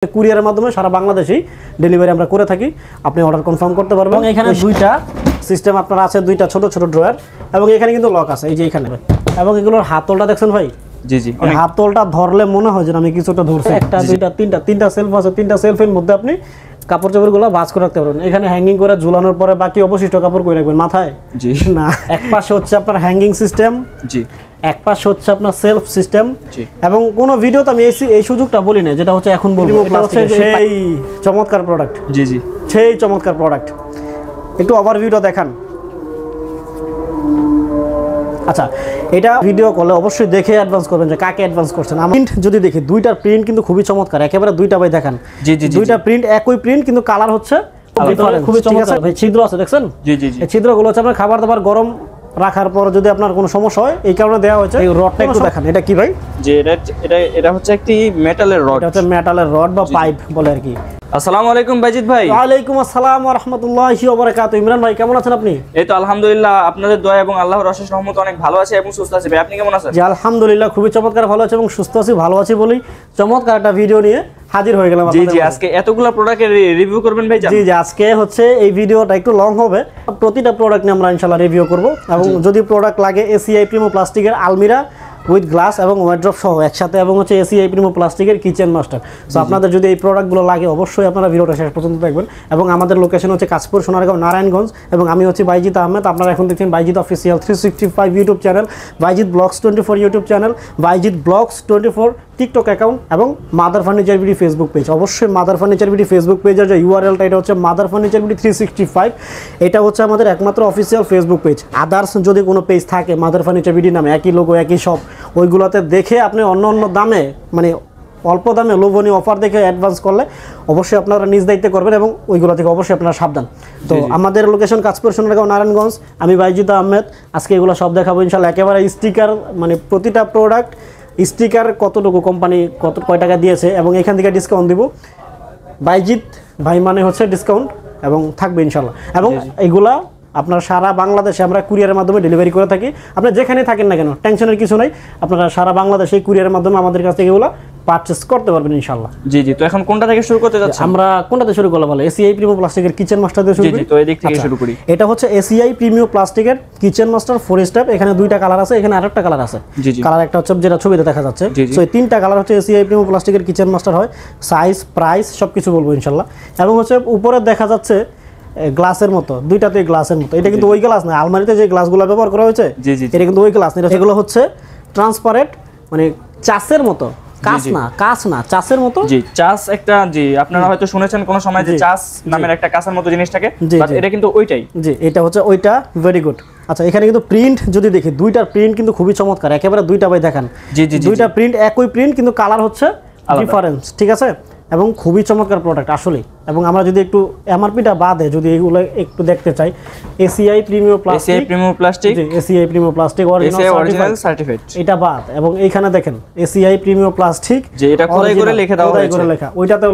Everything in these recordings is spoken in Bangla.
কুরিয়ারের মাধ্যমে সারা বাংলাদেশেই ডেলিভারি আমরা করে থাকি। আপনি অর্ডার কনফার্ম করতে পারবেন। এবং এখানে দুইটা সিস্টেম আপনার আছে, দুইটা ছোট ছোট ড্রয়ার, এবং এখানে কিন্তু লক আছে এই যে এখানে। এবং এগুলোর হাতলটা দেখছেন ভাই? জি জি, হাতলটা ধরলে মনে হয় যে আমি কিছুটা ধরছি। একটা দুইটা তিনটা সেলফ আছে, তিনটা সেলফের মধ্যে আপনি কাপড় চাপড়গুলো ভাঁজ করে রাখতে পারবেন। এখানে হ্যাঙ্গিং করে ঝুলানোর পরে বাকি অবশিষ্ট কাপড় করে রাখবেন মাথায়। জি না, এক পাশে হচ্ছে আপনার হ্যাঙ্গিং সিস্টেম, জি, এক পাশে হচ্ছে আপনার সেলফ সিস্টেম। জি। এবং কোনো ভিডিওতে আমি এই সুযোগটা বলি না, যেটা হচ্ছে এখন বলবো। এটা হচ্ছে সেই চমৎকার প্রোডাক্ট। জি জি, সেই চমৎকার প্রোডাক্ট। একটু ওভারভিউটা দেখান। আচ্ছা, এটা ভিডিও কলে অবশ্যই দেখে অ্যাডভান্স করবেন যে কাকে অ্যাডভান্স করছেন। প্রিন্ট যদি দেখি, দুইটার প্রিন্ট কিন্তু খুবই চমৎকার, একেবারে দুইটা ভাই দেখান। জি জি, দুইটা প্রিন্ট একই প্রিন্ট, কিন্তু কালার হচ্ছে খুবই চমৎকার। ভাই ছিদ্র আছে দেখছেন? জি জি, এই ছিদ্রগুলো হচ্ছে আপনার খাবার দাবার গরম রাখার পর যদি আপনার কোনো সমস্যা হয়, এই কারণে দেওয়া হয়েছে। এই রডটা একটু দেখান, এটা কি ভাই? যে এটা হচ্ছে একটি মেটালের রড। এটা হচ্ছে মেটালের রড বা পাইপ বলে আর কি। আসসালামু আলাইকুম বাইজিদ ভাই। ওয়ালাইকুম আসসালাম ওয়া রাহমাতুল্লাহি ওয়া বারাকাতুহু। ইমরান ভাই কেমন আছেন আপনি? এই তো আলহামদুলিল্লাহ, আপনাদের দয়া এবং আল্লাহর অশেষ রহমতে অনেক ভালো আছি এবং সুস্থ আছি। ভাই আপনি কেমন আছেন? জি আলহামদুলিল্লাহ, খুবই চমৎকার ভালো আছি এবং সুস্থ আছি, ভালো আছি বলেই চমৎকার একটা ভিডিও নিয়ে হাজির হয়ে গেলাম। জি জি, আজকে এতগুলো প্রোডাক্টের রিভিউ করবেন ভাই? জি জি, আজকে হচ্ছে এই ভিডিওটা একটু লং হবে। প্রতিটা প্রোডাক্ট নিয়ে আমরা ইনশাআল্লাহ রিভিউ করব। এবং যদি প্রোডাক্ট লাগে এসিআই প্রিমো প্লাস্টিকের আলমিরা উইথ গ্লাস এবং ওয়ার্ড্রপ সহ একসাথে, এবং হচ্ছে এসিআই প্রিমো প্লাস্টিকের কিচেন মাস্টার। সো আপনাদের যদি এই প্রোডাক্টগুলো লাগে অবশ্যই আপনারা ভিডিওটা শেষ পর্যন্ত দেখবেন। এবং আমাদের লোকেশন হচ্ছে কাশপুর, সোনারগাঁও, নারায়ণগঞ্জ। এবং আমি হচ্ছে বাইজিদ আহমেদ। আপনারা এখন দেখছেন Bayzid official 365 YouTube channel, Bayzid blogs 24 YouTube channel, Bayzid blogs 24 TikTok account, এবং mother furniture BD Facebook page. অবশ্যই মাদার ফার্নিচার বিডি ফেসবুক পেজের যে ইউআরএলটা, এটা হচ্ছে মাদার ফার্নিচার বিডি 365। এটা হচ্ছে আমাদের একমাত্র অফিসিয়াল ফেসবুক পেজ। আদার্স যদি কোনো পেজ থাকে মাদার ফার্নিচার বিডি নামে, একই লোগো একই সব, ওইগুলোতে দেখে আপনি অন্য অন্য দামে, মানে অল্প দামে লোভনীয় অফার দেখে অ্যাডভান্স করলে অবশ্যই আপনারা নিজ দায়িত্বে করবেন, এবং ওইগুলো থেকে অবশ্যই আপনারা সাবধান। তো আমাদের লোকেশন কাশপুর, সোনারগাঁও, নারায়ণগঞ্জ। আমি বাইজিদ আহমেদ। আজকে এগুলো সব দেখাবো ইনশাআল্লাহ। একেবারে স্টিকার, মানে প্রতিটা প্রোডাক্ট স্টিকার কতটুকু কোম্পানি কয় টাকা দিয়েছে, এবং এখান থেকে ডিসকাউন্ট দিব। বাইজিদ ভাই মানে হচ্ছে ডিসকাউন্ট এবং থাকবে ইনশাআল্লাহ। এবং এগুলা আপনারা সারা বাংলাদেশে আমরা কুরিয়ারের মাধ্যমে ডেলিভারি করে থাকি। আপনারা যেখানে থাকেন না কেন, টেনশনের কিছু নাই। আপনারা সারা বাংলাদেশে কুরিয়ারের মাধ্যমে আমাদের কাছ থেকে এগুলো পারচেস করতে পারবেন ইনশাআল্লাহ। জি জি, তো এখন কোনটা থেকে শুরু করতে যাচ্ছেন? আমরা কোনটাতে শুরু করলে ভালো? এসিআই প্রিমিয়াম প্লাস্টিকের কিচেন মাস্টার দিয়ে শুরু করি। জি জি, তো এই দিক থেকে শুরু করি। এটা হচ্ছে এসিআই প্রিমিয়াম প্লাস্টিকের কিচেন মাস্টার 4 স্টেপ। এখানে দুইটা কালার আছে, এখানে আরেকটা কালার আছে। জি জি, কালার একটা হচ্ছে যেটা ছবিতে দেখা যাচ্ছে। সো এই তিনটা কালার হচ্ছে এসিআই প্রিমিয়াম প্লাস্টিকের কিচেন মাস্টার হয়। সাইজ, প্রাইস সবকিছু বলবো ইনশাআল্লাহ। এবং হচ্ছে উপরে দেখা যাচ্ছে গ্লাসের মতো, দুইটাতে গ্লাসের মতো। এটা কিন্তু ওই গ্লাস না, আলমারিতে যে গ্লাসগুলো ব্যবহার করা হয়েছে এটা কিন্তু ওই গ্লাস না। এগুলো হচ্ছে ট্রান্সপারেন্ট, মানে চাষের মতো। কাঁচ না, চাষের মতো। জি, চাষ একটা, জি আপনারা হয়তো শুনেছেন কোন সময় যে চাষ নামের একটা কাঁচের মতো জিনিস থাকে, বাট এটা কিন্তু ওইটাই। জি, এটা হচ্ছে ওইটা। Very good. আচ্ছা, এখানে কিন্তু প্রিন্ট যদি দেখি, দুইটার প্রিন্ট কিন্তু খুবই চমৎকার, একেবারে দুইটা ভাই দেখান। জি জি, দুইটা প্রিন্ট একই প্রিন্ট, কিন্তু কালার হচ্ছে ডিফারেন্স, ঠিক আছে? এবং খুবই চমৎকার প্রোডাক্ট আসলে। এবং আমরা যদি একটু এমআরপিটা বাদে যদি এগুলো একটু দেখতে চাই, ACI premium plastic, ACI premium plastic, জি ACI premium plastic original certified, এটা বাদ। এবং এইখানে দেখেন এসিআই প্রিমিয়াম প্লাস্টিক, যে এটা খোদাই করে লিখে দেওয়া হয়েছে, লেখা ওইটাতেও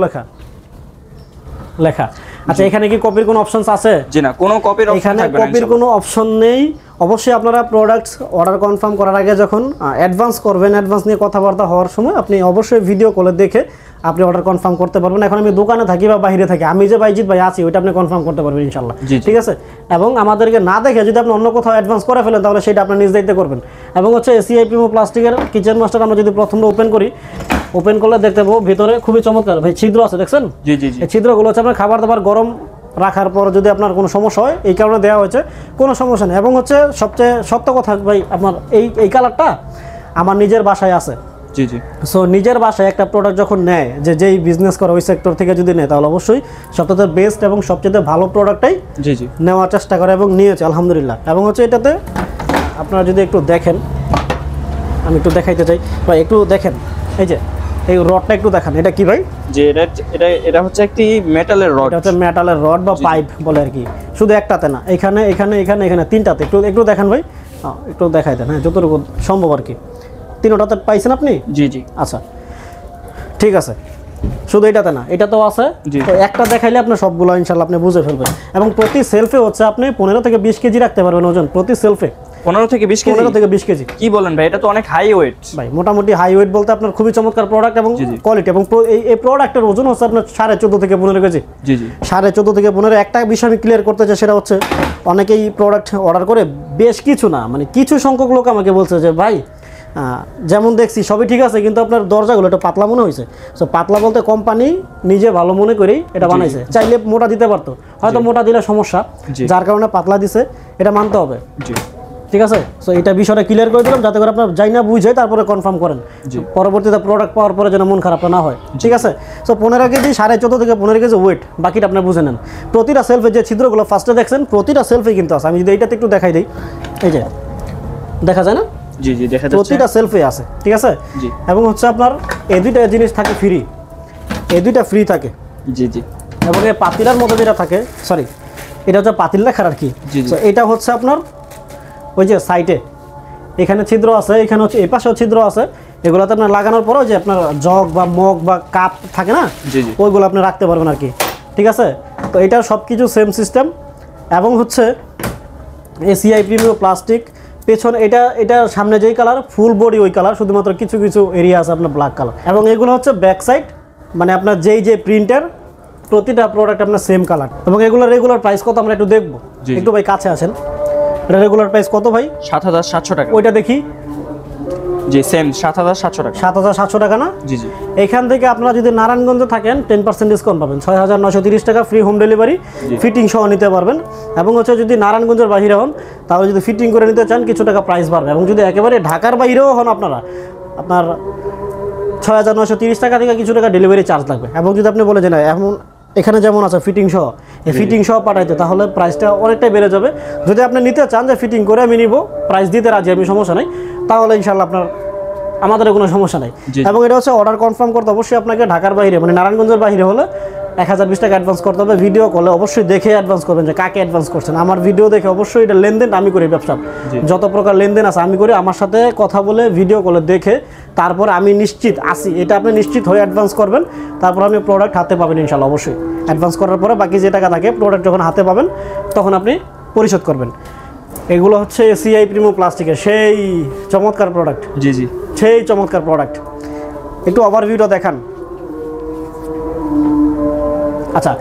লেখা। আচ্ছা, এখানে কি কপির কোনো অপশনস আছে? জি না, কোনো কপির অপশন এখানে থাকবে না। কপির কোনো অপশন নেই। অবশ্যই আপনারা প্রোডাক্টস অর্ডার কনফার্ম করার আগে যখন অ্যাডভান্স করবেন, অ্যাডভান্স নিয়ে কথাবার্তা হওয়ার সময় আপনি অবশ্যই ভিডিও কলে দেখে আপনি অর্ডার কনফার্ম করতে পারবেন। এখন আমি দোকানে থাকি বা বাইরে থাকি, আমি যে বাইজিদ ভাই আছি ওইটা আপনি কনফার্ম করতে পারবেন ইনশাআল্লাহ, ঠিক আছে? এবং আমাদেরকে না দেখে যদি আপনি অন্য কোথাও অ্যাডভান্স করে ফেলেন, তাহলে সেটা আপনি নিজ দায়িত্বে করবেন। এবং হচ্ছে এসিআই প্রিমিয়াম প্লাস্টিকের কিচেন মাস্টার আমরা যদি প্রথমে ওপেন করি, ওপেন করলে দেখতে পাবো ভিতরে খুবই চমৎকার ভাই ছিদ্র আছে দেখছেন? জি জি জি, এই ছিদ্রগুলো হচ্ছে আপনার খাবার দাবার গরম রাখার পর যদি আপনার কোনো সমস্যা হয়, এই কারণে দেওয়া হয়েছে, কোনো সমস্যা নেই। এবং হচ্ছে সবচেয়ে সত্য কথা ভাই, আপনার এই কালারটা আমার নিজের বাসায় আছে। জি জি, সো নিজের বাসায় একটা প্রোডাক্ট যখন নেয়, যেই বিজনেস করে ওই সেক্টর থেকে যদি নেয়, তাহলে অবশ্যই সবচেয়ে বেস্ট এবং সবচেয়ে ভালো প্রোডাক্টটাই জি জি নেওয়ার চেষ্টা করে, এবং নিয়েছে আলহামদুলিল্লাহ। এবং হচ্ছে এটাতে আপনারা যদি একটু দেখেন, আমি একটু দেখাইতে চাই ভাই, একটু দেখেন এই যে এই রডটা একটু দেখান, এটা কি ভাই? যে এটা হচ্ছে একটি মেটালের রড। এটা হচ্ছে মেটালের রড বা পাইপ বলে আর কি। শুধু একটাতে না, এখানে এখানে এখানে এখানে তিনটাতে। একটু দেখান ভাই, একটু দেখাই দেন, হ্যাঁ যতটুকু সম্ভব আর কি। তিনটাতে পাইছেন আপনি? জি জি, আচ্ছা ঠিক আছে। শুধু এটাতে না, এটাতেও আছে। তো একটা দেখাইলে আপনি সবগুলো ইনশাআল্লাহ আপনি বুঝে ফেলবেন। এবং প্রতি সেলফে হচ্ছে আপনি 15 থেকে 20 কেজি রাখতে পারবেন ওজন প্রতি সেলফে। 15 থেকে 20 কেজি 15 থেকে 20 কেজি। কি বলেন ভাই, এটা তো অনেক হাই ওয়েট ভাই মোটামুটি হাই ওয়েট বলতে আপনার খুবই চমৎকার প্রোডাক্ট এবং কোয়ালিটি, এবং এই প্রোডাক্টের ওজন হচ্ছে আপনার 14.5 থেকে 15 কেজি। জি জি 14.5 থেকে 15। একটা বিষয় আমি ক্লিয়ার করতে চাই, সেটা হচ্ছে অনেকেই প্রোডাক্ট অর্ডার করে বেশ কিছু না, মানে কিছু সংখ্যক লোক আমাকে বলছে যে ভাই যেমন দেখছি সবই ঠিক আছে, কিন্তু আপনার দরজাগুলো একটু পাতলা মনে হয়েছে। সো পাতলা বলতে কোম্পানি নিজে ভালো মনে করেই এটা বানাইছে, চাইলে মোটা দিতে পারতো, হয়তো মোটা দিলে সমস্যা, যার কারণে পাতলা দিছে, এটা মানতে হবে। জি ঠিক আছে। সো এটা বিষয়টা ক্লিয়ার করে দিলাম, যাতে করে আপনার যাই না বুঝে তারপরে কনফার্ম করেন, পরবর্তীতে প্রোডাক্ট পাওয়ার পরে যেন মন খারাপ না হয়। ঠিক আছে। সো 15 কেজি 14.5 থেকে 15 কেজি ওয়েট, বাকিটা আপনি বুঝে নেন। প্রতিটা সেলফে যে ছিদ্রগুলো ফার্স্টে দেখছেন, প্রতিটা সেলফে কিন্তু আছে। আমি যদি এইটাতে একটু দেখাই দিই, এই যে দেখা যায় না, জি জি দেখা যাচ্ছে, প্রতিটা সেলফে আছে। ঠিক আছে। জি এবং হচ্ছে আপনার এই দুইটা জিনিস থাকে ফ্রি, এই দুইটা ফ্রি থাকে। জি জি এবং এই পাতিলার মধ্যে যেটা থাকে, সরি এটা হচ্ছে পাতিল রাখার আর কি। তো এটা হচ্ছে আপনার ওই যে সাইডে এখানে ছিদ্র আছে, এখানে হচ্ছে এই পাশেও ছিদ্র আছে। এগুলোতে আপনার লাগানোর পরেও যে আপনার জগ বা মগ বা কাপ থাকে না, ওইগুলো আপনি রাখতে পারবেন আর কি। ঠিক আছে। তো এটা সব কিছু সেম সিস্টেম। এবং হচ্ছে এসিআই প্রিমিয়াম প্লাস্টিক, পেছনে এটা সামনে যেই কালার, ফুল বডি ওই কালার, শুধুমাত্র কিছু কিছু এরিয়া আছে আপনার ব্ল্যাক কালার। এবং এগুলো হচ্ছে ব্যাক সাইড, মানে আপনার যেই যে প্রিন্টার, প্রতিটা প্রোডাক্ট আপনার সেম কালার। এবং এগুলোর রেগুলার প্রাইস কত আমরা একটু দেখবো, একটু ভাই কাছে আসেন। এটা রেগুলার প্রাইস কত ভাই? 7,700 টাকা। ওইটা দেখি। জি সেম 7,700 টাকা। 7,700 টাকা না? জি জি। এখান থেকে আপনারা যদি নারায়ণগঞ্জে থাকেন 10% ডিসকাউন্ট পাবেন, 6,930 টাকা ফ্রি হোম ডেলিভারি, ফিটিং সহ নিতে পারবেন। এবং হচ্ছে যদি নারায়ণগঞ্জের বাইরে হন, তাহলে যদি ফিটিং করে নিতে চান কিছু টাকা প্রাইস বাড়বে। এবং যদি একেবারে ঢাকার বাইরেও হন আপনার 6,930 টাকা থেকে কিছু টাকা ডেলিভারি চার্জ লাগবে। এবং যদি আপনি বলে যে না এমন এখানে যেমন আছে ফিটিং সহ, এই ফিটিং সহ পাঠাইতে, তাহলে প্রাইসটা অনেকটাই বেড়ে যাবে। যদি আপনি নিতে চান যে ফিটিং করে আমি নিব, প্রাইস দিতে রাজি আমি, সমস্যা নেই, তাহলে ইনশাল্লাহ আপনার আমাদের কোনো সমস্যা নেই। এবং এটা হচ্ছে অর্ডার কনফার্ম করতে অবশ্যই আপনাকে ঢাকার বাইরে, মানে নারায়ণগঞ্জের বাইরে হলে 1020 টাকা অ্যাডভান্স করতে হবে। ভিডিও কলে অবশ্যই দেখে অ্যাডভান্স করবেন যে কাকে অ্যাডভান্স করছেন। আমার ভিডিও দেখে অবশ্যই, এটা লেনদেন আমি করি, ব্যবসা যত প্রকার লেনদেন আছে আমি করি। আমার সাথে কথা বলে ভিডিও কলে দেখে তারপর আমি নিশ্চিত আসি, এটা আপনি নিশ্চিত হয়ে অ্যাডভান্স করবেন, তারপর আপনি প্রোডাক্ট হাতে পাবেন ইনশাল্লাহ। অবশ্যই অ্যাডভান্স করার পরে বাকি যে টাকা থাকে প্রোডাক্ট যখন হাতে পাবেন তখন আপনি পরিশোধ করবেন। এগুলো হচ্ছে এসিআই প্রিমিয়াম প্লাস্টিকের সেই চমৎকার প্রোডাক্ট। জি জি সেই চমৎকার প্রোডাক্ট। একটু ওভারভিউটা দেখান। আচ্ছা,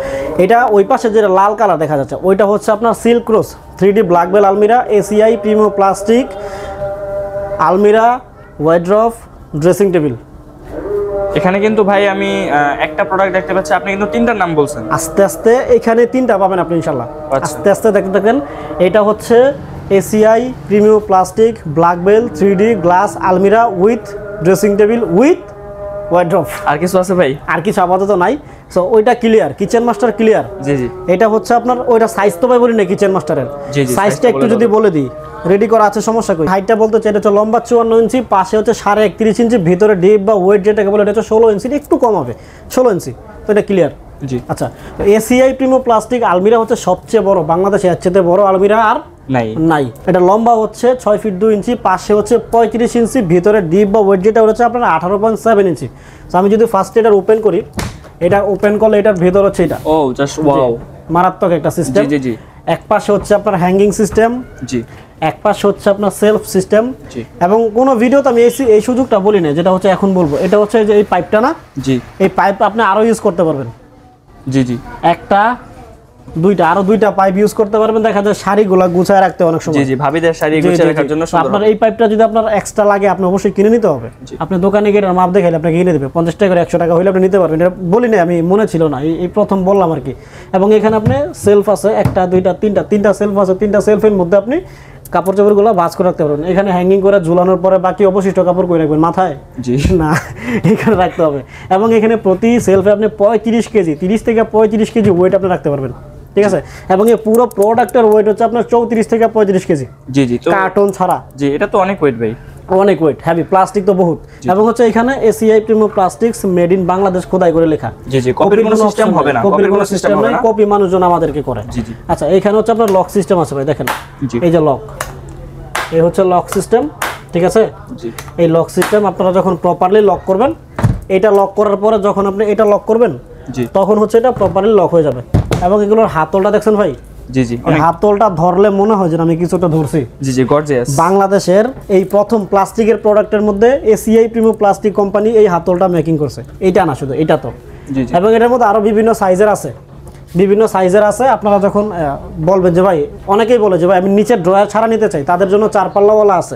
এটা ওই পাশে যেটা লাল কালার দেখা যাচ্ছে, ওইটা হচ্ছে আপনার silk cross 3D black bell আলমিরা, এসিআই প্রিমিয়াম প্লাস্টিক আলমিরা, ওয়ার্ড্রপ, ড্রেসিং টেবিল। এখানে কিন্তু ভাই আমি একটা প্রোডাক্ট দেখতে পাচ্ছি, আপনি কিন্তু তিনটার নাম বলছেন। আস্তে আস্তে এখানে তিনটা পাবেন আপনি ইনশাল্লাহ। আস্তে আস্তে দেখতে থাকেন। এটা হচ্ছে ACI premium plastic black bell 3D glass আলমিরা with dressing table with wardrobe. আর কিছু আছে ভাই? আর কিছু আপাতত নাই। সো ওইটা ক্লিয়ার, কিচেন মাস্টার ক্লিয়ার। জি জি। এটা হচ্ছে আপনার ওইটা সাইজ তো ভাই বলি না কিচেন মাস্টারের, সাইজটা একটু যদি বলে দিই, রেডি করা আছে, সমস্যা কই। হাইটটা বলতে চাই, এটা হচ্ছে লম্বা 54 ইঞ্চি, পাশে হচ্ছে 31.5 ইঞ্চি, ভিতরে ডিপ বা ওয়েট যেটাকে বলে এটা হচ্ছে 16 ইঞ্চি, একটু কম হবে 16 ইঞ্চি। তো এটা ক্লিয়ার। জি। আচ্ছা, এসিআই প্রিমিয়াম প্লাস্টিক আলমিরা হচ্ছে সবচেয়ে বড় বাংলাদেশে, এর চেয়ে বড় আলমিরা আর নাই। এটা লম্বা হচ্ছে 6 ফিট 2 ইঞ্চি, পাশে হচ্ছে 35 ইঞ্চি, ভিতরে ডিপ বা ওয়েট যেটা হচ্ছে আপনার 18.7 ইঞ্চি। তো আমি যদি ফার্স্ট এটা ওপেন করি, এটা ওপেন করলে এটার ভেতর হচ্ছে এটা, ও জাস্ট ওয়াও, মারাত্মক একটা সিস্টেম। জি জি জি। এক পাশে হচ্ছে আপনার হ্যাঙ্গিং সিস্টেম, জি, এক পাশে হচ্ছে আপনার সেলফ সিস্টেম। জি। এবং কোনো ভিডিওতে আমি এই সুযোগটা বলি না, যেটা হচ্ছে এখন বলবো। এটা হচ্ছে যে এই পাইপটা না, জি, এই পাইপ আপনি আরো ইউজ করতে পারবেন। জি জি। একটা দুইটা আরো দুইটা পাইপ ইউজ করতে পারবেন। দেখা যায় শাড়িগুলা গুছায় রাখতে অনেক সময়, জি জি, ভাবিদের শাড়ি গুছিয়ে রাখার জন্য সুন্দর। আপনার এই পাইপটা যদি আপনার এক্সট্রা লাগে, আপনি অবশ্যই কিনে নিতে হবে। আপনি দোকানে গিয়ে মাপ দেখাইলে আপনাকে কিনে দেবে 50 টাকা 100 টাকা হইলে আপনি নিতে পারবেন। এটা বলি না, আমি মনে ছিল না, এই প্রথম বললাম আর কি। এবং এখানে আপনি সেলফ আছে একটা দুইটা তিনটা সেলফ আছে, তিনটা সেলফের মধ্যে আপনি কাপড় চাপড়গুলো ভাঁজ করে রাখতে পারবেন। এখানে হ্যাঙ্গিং করে ঝুলানোর পরে বাকি অবশিষ্ট কাপড় করে রাখবেন মাথায়, জি না এখানে রাখতে হবে। এবং এখানে প্রতি সেলফে আপনি 35 কেজি, 30 থেকে 35 কেজি ওয়েট আপনি রাখতে পারবেন। ঠিক আছে। এবং এই পুরো প্রোডাক্টের ওয়েট হচ্ছে আপনার 34 থেকে 35 কেজি। জি জি, কার্টন ছাড়া। জি, এটা তো অনেক ওয়েট ভাই, অনেক ওয়েট, হেভি, প্লাস্টিক তো বহুত। এবং হচ্ছে এখানে ACI premium plastics made in Bangladesh খোদাই করে লেখা। জি জি, কপির কোনো সিস্টেম হবে না, কপির কোনো সিস্টেম নেই, কপি মানুষজন আমাদেরকে করে। জি জি। আচ্ছা, এখানে হচ্ছে আপনার লক সিস্টেম আছে ভাই, দেখেন এই যে লক, এই হচ্ছে লক সিস্টেম। ঠিক আছে। জি। এই লক সিস্টেম আপনারা যখন প্রপারলি লক করবেন, এটা লক করার পরে যখন আপনি এটা লক করবেন, তখন হচ্ছে এটা প্রপারলি লক হয়ে যাবে। এবং এগুলোর হাতলটা দেখছেন ভাই, জি জি, এই হাতলটা ধরলে মনে হয় যে আমি কিছুটা ধরছি। জি জি, গর্জিয়াস। বাংলাদেশের এই প্রথম প্লাস্টিকের প্রোডাক্টের মধ্যে এসিআই প্রিমো প্লাস্টিক কোম্পানি এই হাতলটা মেকিং করছে। এইটা না শুধু, এটা তো। জি জি, এবং এটার মধ্যে আরো বিভিন্ন সাইজের আছে, বিভিন্ন সাইজের আছে। আপনারা যখন বলবেন যে ভাই, অনেকেই বলে যে ভাই আমি নিচের ড্রয়ার ছাড়া নিতে চাই, তাদের জন্য 4 পাল্লাওয়ালা আছে,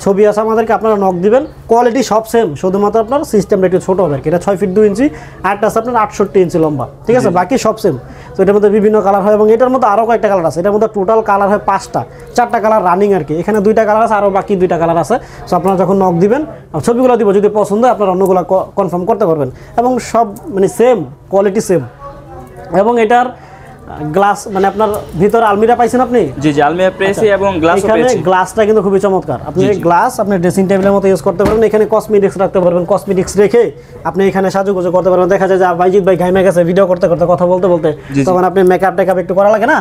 ছবি আছে আমাদেরকে, আপনারা নক দিবেন। কোয়ালিটি সব সেম, শুধুমাত্র আপনার সিস্টেমটা একটু ছোটো হবে আর কি। এটা 6 ফিট 2 ইঞ্চি, আরটা আছে আপনার 68 ইঞ্চি লম্বা, ঠিক আছে? বাকি সব সেম। তো এটার মধ্যে বিভিন্ন কালার হয় এবং এটার মধ্যে আরও কয়েকটা কালার আছে। এটার মধ্যে টোটাল কালার হয় 5টা, 4টা কালার রানিং আর কি। এখানে 2টা কালার আছে, আরও বাকি 2টা কালার আছে। সো আপনারা যখন নক দিবেন, ছবিগুলো দিব, যদি পছন্দ হয় আপনারা অন্যগুলো কনফার্ম করতে পারবেন। এবং সব মানে সেম কোয়ালিটি, সেম। এবং এটার গ্লাস মানে আপনার ভিতরে আলমিরা পাইছেন আপনি? জি জি, আলমিরা পেয়েছি এবং গ্লাসও এখানে পেয়েছি। গ্লাসটা কিন্তু খুবই চমৎকার। আপনি গ্লাস আপনি ড্রেসিং টেবিলের মতো ইউজ করতে পারবেন। এখানে কসমেটিক্স রাখতে পারবেন, কসমেটিক্স রেখে আপনি এখানে সাজুগুজু করতে পারবেন। দেখা যায় যে বাইজিৎ ভাই ঘাইমে গেছে ভিডিও করতে করতে, কথা বলতে বলতে, তখন আপনি মেকআপ টেকআপ একটু করা লাগে না,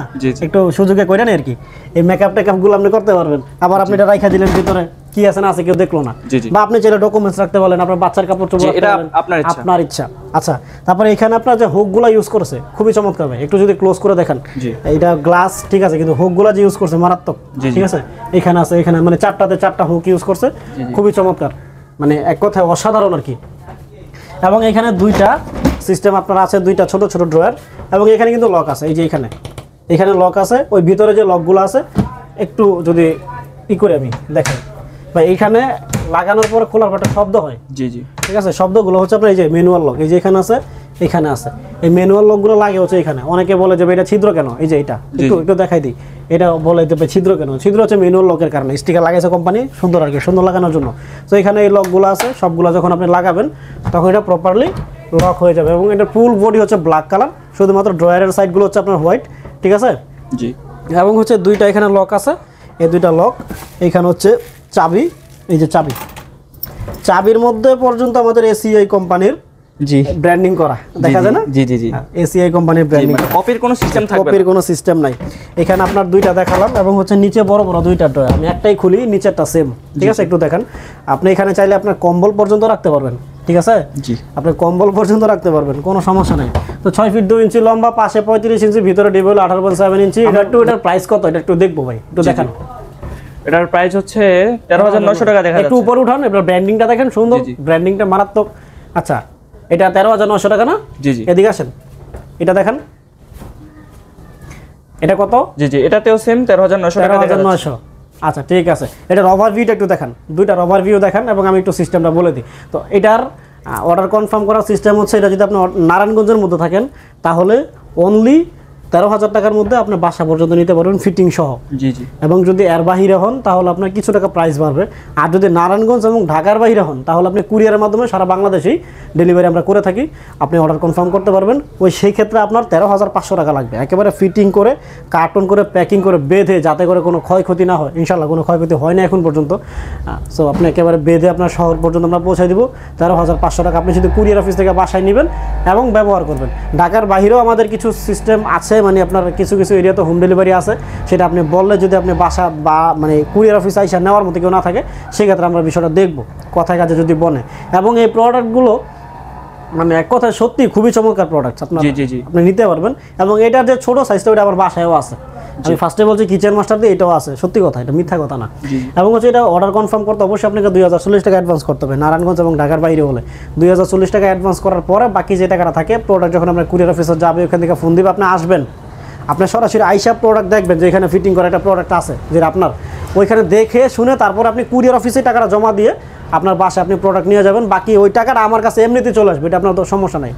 একটু সুযোগে কইরা নেন আর কি। এই মেকআপ টেকআপগুলো আপনি করতে পারবেন। আবার আপনি এটা রাইখা দিলেন ভিতরে, কি আছে না আছে কেউ দেখলো না। বা আপনি চাইলে ডকুমেন্টস রাখতে পারেন, আপনার বাচ্চার কাপড় চোপড় রাখতে পারেন, আপনার ইচ্ছা। আচ্ছা, তারপরে এখানে আপনার যে হুকগুলো ইউজ করেছে খুবই চমৎকার ভাই, একটু যদি ক্লোজ করে দেখেন। এটা গ্লাস ঠিক আছে, কিন্তু হুকগুলো যে ইউজ করছে মারাত্মক, ঠিক আছে? এখানে আছে, এখানে মানে 4টাতে 4টা হুক ইউজ করছে, খুবই চমৎকার, মানে এক কথায় অসাধারণ আর কি। এবং এখানে 2টা সিস্টেম আপনার আছে, 2টা ছোট ছোট ড্রয়ার। এবং এখানে কিন্তু লক আছে, এই যে এখানে লক আছে। ওই ভিতরে যে লকগুলো আছে একটু যদি করে আমি দেখেন ভাই, এইখানে লাগানোর পরে খোলার পর একটা শব্দ হয়। জি জি, ঠিক আছে? শব্দগুলো হচ্ছে আপনার এই যে ম্যানুয়াল লক, এই যে এখানে আছে, এখানে আছে। এই ম্যানুয়াল লকগুলো লাগে হচ্ছে এখানে। অনেকে বলে যে এটা ছিদ্র কেন, এই যে এটা একটু দেখাই দিই। এটা বলে যে ছিদ্র কেন, ছিদ্র হচ্ছে ম্যানুয়াল লকের কারণে। স্টিকার লাগাইছে কোম্পানি সুন্দর আর কি, সুন্দর লাগানোর জন্য। তো এখানে এই লকগুলো আছে, সবগুলো যখন আপনি লাগাবেন তখন এটা প্রপারলি লক হয়ে যাবে। এবং এটার ফুল বডি হচ্ছে ব্ল্যাক কালার, শুধুমাত্র ড্রয়ারের সাইডগুলো হচ্ছে আপনার হোয়াইট, ঠিক আছে? জি। এবং হচ্ছে 2টা এখানে লক আছে, এই 2টা লক। এখানে হচ্ছে চাবি, এই যে চাবির মধ্যে পর্যন্ত আমাদের এসিআই কোম্পানির জি ব্র্যান্ডিং করা, দেখা যায় না? জি জি জি, এসিআই কোম্পানির ব্র্যান্ডিং, কপির কোনো সিস্টেম থাকবে না, কপির কোনো সিস্টেম নাই। এখানে আপনার 2টা দেখালাম। এবং হচ্ছে নিচে বড় বড় 2টা ড্রয়ার, আমি একটাই খুলি, নিচেরটা সেম, ঠিক আছে? একটু দেখেন। আপনি এখানে চাইলে আপনার কম্বল পর্যন্ত রাখতে পারবেন, ঠিক আছে? জি, আপনি কম্বল পর্যন্ত রাখতে পারবেন, কোনো সমস্যা নাই। তো 6 ফিট 2 ইঞ্চি লম্বা, পাশে 35 ইঞ্চি, ভিতরে ডিপ 18.7 ইঞ্চি। এটার প্রাইস কত এটা একটু দেখবো ভাই, একটু দেখান। এটার প্রাইস হচ্ছে 13,900 টাকা দেখা যাচ্ছে। একটু উপরে উঠান, এবার ব্র্যান্ডিংটা দেখেন, সুন্দর ব্র্যান্ডিংটা, মারাত্মক। আচ্ছা, এটা 13,900 টাকা না? জি জি, এদিকে আসেন, এটা দেখেন, এটা কত? জি জি, এটাতেও সেম 13,900 টাকা দেখা যাচ্ছে। 13,900। আচ্ছা ঠিক আছে, এটার ওভারভিউটা একটু দেখান, 2টার ওভারভিউ দেখান এবং আমি একটু সিস্টেমটা বলে দিই। তো এটার অর্ডার কনফার্ম করার সিস্টেম হচ্ছে, এটা যদি আপনি নারায়ণগঞ্জের মধ্যে থাকেন তাহলে অনলি 13,000 টাকার মধ্যে আপনি বাসা পর্যন্ত নিতে পারবেন ফিটিং সহ। জি জি, এবং যদি এর বাহিরে হন তাহলে আপনার কিছু টাকা প্রাইস বাড়বে। আর যদি নারায়ণগঞ্জ এবং ঢাকার বাহিরে হন তাহলে আপনি কুরিয়ারের মাধ্যমে সারা বাংলাদেশেই ডেলিভারি আমরা করে থাকি, আপনি অর্ডার কনফার্ম করতে পারবেন। সেই ক্ষেত্রে আপনার 13,500 টাকা লাগবে, একেবারে ফিটিং করে, কার্টন করে, প্যাকিং করে, বেঁধে, যাতে করে কোনো ক্ষয়ক্ষতি না হয়। ইনশাল্লাহ কোনো ক্ষয়ক্ষতি হয় না এখন পর্যন্ত। সো আপনি একেবারে বেঁধে আপনার শহর পর্যন্ত আমরা পৌঁছে দিব 13,500 টাকা। আপনি শুধু কুরিয়ার অফিস থেকে বাসায় নেবেন এবং ব্যবহার করবেন। ঢাকার বাহিরেও আমাদের কিছু সিস্টেম আছে, মানে আপনার কিছু কিছু এরিয়াতে হোম ডেলিভারি আছে, সেটা আপনি বললে যদি আপনি বাসা বা মানে কুরিয়ার অফিস আইসা নেওয়ার মতো কেউ না থাকে, সেক্ষেত্রে আমরা বিষয়টা দেখব কথায় কাজে যদি বনে। এবং এই প্রোডাক্টগুলো মানে এক কথায় সত্যি খুবই চমৎকার প্রোডাক্ট, আপনার আপনি নিতে পারবেন। এবং এটার যে ছোটো সাইজটা ওটা আবার বাসায়ও আছে। আমি ফার্স্টে বলছি কিচেন মাস্টার দিয়ে, এটাও আছে, সত্যি কথা, এটা মিথ্যা কথা না। এবং হচ্ছে এটা অর্ডার কনফার্ম করতে অবশ্যই আপনাকে 2,040 টাকা অ্যাডভান্স করতে হবে। নারায়ণগঞ্জ এবং ঢাকার বাইরে হলে 2,040 টাকা অ্যাডভান্স করার পরে বাকি যে টাকাটা থাকে, প্রোডাক্ট যখন আপনার কুরিয়ার অফিসে যাবে ওখান থেকে ফোন দিবে, আপনি আসবেন, আপনি সরাসরি আইসা প্রোডাক্ট দেখবেন যে এখানে ফিটিং করা একটা প্রোডাক্ট আছে যেটা আপনার, ওইখানে দেখে শুনে তারপর আপনি কুরিয়ার অফিসে টাকাটা জমা দিয়ে আপনার বাসায় আপনি প্রোডাক্ট নিয়ে যাবেন। বাকি ওই টাকাটা আমার কাছে এমনিতেই চলে আসবে, এটা আপনার তো সমস্যা নাই।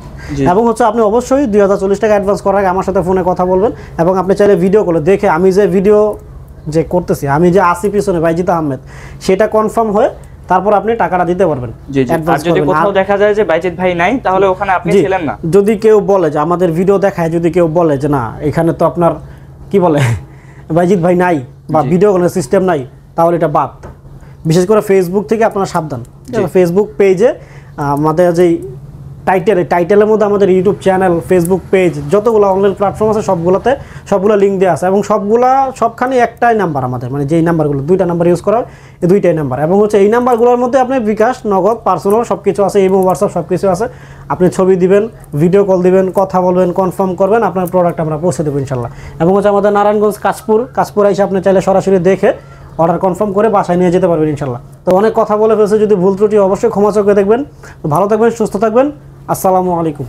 এবং হচ্ছে আপনি অবশ্যই 2,040 টাকা অ্যাডভান্স করার আগে আমার সাথে ফোনে কথা বলবেন। এবং আপনি চাইলে ভিডিও করে দেখে আমি যে ভিডিও যে করতেছি, আমি যে আসি পিছনে বাইজিৎ আহমেদ, সেটা কনফার্ম হয়ে তারপর আপনি টাকাটা দিতে পারবেন। আর যদি কোথাও দেখা যায় যে বাইজিৎ ভাই নাই, তাহলে ওখানে আপনি ছিলেন না। যদি কেউ বলে যে আমাদের ভিডিও দেখায়, যদি কেউ বলে যে না এখানে তো আপনার কি বলে বাইজিৎ ভাই নাই বা ভিডিও কলের সিস্টেম নাই, তাহলে এটা বাদ। বিশেষ করে ফেসবুক থেকে আপনারা সাবধান। ফেসবুক পেজে আমাদের যেই টাইটেলের মধ্যে আমাদের ইউটিউব চ্যানেল, ফেসবুক পেজ, যতগুলো অনলাইন প্ল্যাটফর্ম আছে সবগুলো লিঙ্ক দেওয়া আছে এবং সবখানে একটাই নাম্বার আমাদের, মানে যেই নাম্বারগুলো 2টা নাম্বার ইউজ করা হয়, এই 2টাই নাম্বার। এবং হচ্ছে এই নাম্বারগুলোর মধ্যে আপনি বিকাশ, নগদ, পার্সোনাল সব কিছু আছে, ইমো, হোয়াটসঅ্যাপ সব কিছু আছে। আপনি ছবি দিবেন, ভিডিও কল দিবেন, কথা বলবেন, কনফার্ম করবেন, আপনার প্রোডাক্ট আমরা পৌঁছে দেবো ইনশাল্লাহ। এবং হচ্ছে আমাদের নারায়ণগঞ্জ কাশপুর এসে আপনি চাইলে সরাসরি দেখে অর্ডার কনফার্ম করে বাসায় নিয়ে যেতে পারবেন ইনশাল্লাহ। তো অনেক কথা বলে ফেলছে, যদি ভুল ত্রুটি অবশ্যই ক্ষমা চোখে দেখবেন। তো ভালো থাকবেন, সুস্থ থাকবেন, আসসালামু আলাইকুম।